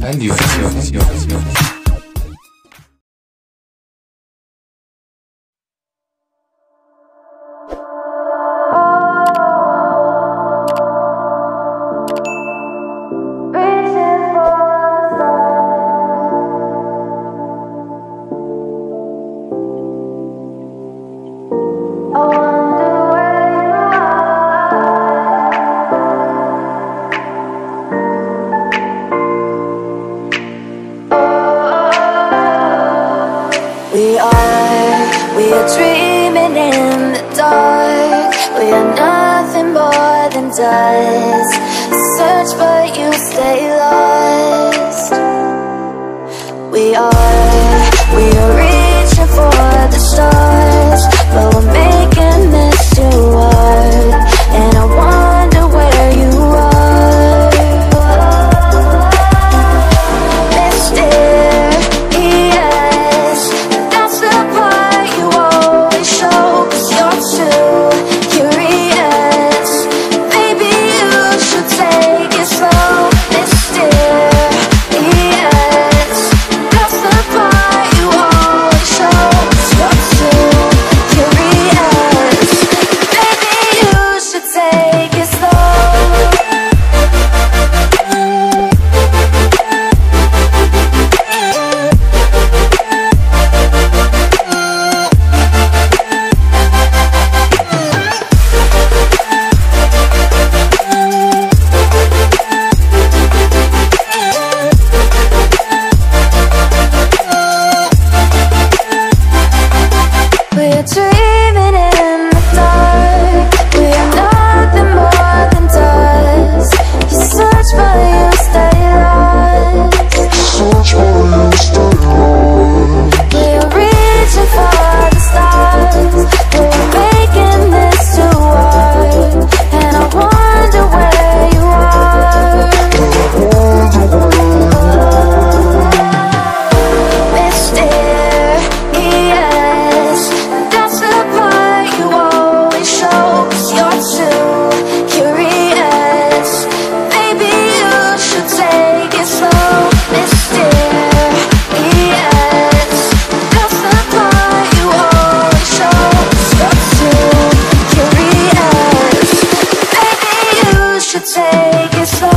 Aliou. We are dreaming in the dark. We are nothing more than dust. Search but you stay lost. We are reaching for the stars, but we're making this too hard. And I wonder where you are. Mysterious, that's the part you always show. 'Cause you're too curious. Maybe you should take it slow. Mysterious, that's the part you always show. 'Cause you're too curious. Maybe you should take it slow. We're dreaming in the dark. We are nothing more than dust. You search but you stay lost. We're reaching for the stars, but we're making this too hard. And I wonder where you are. Mysterious, that's the part you always show. 'Cause you're too curious. Maybe you should take it slow. Mysterious, that's the part you always show. 'Cause you're too curious. Maybe you should take it slow.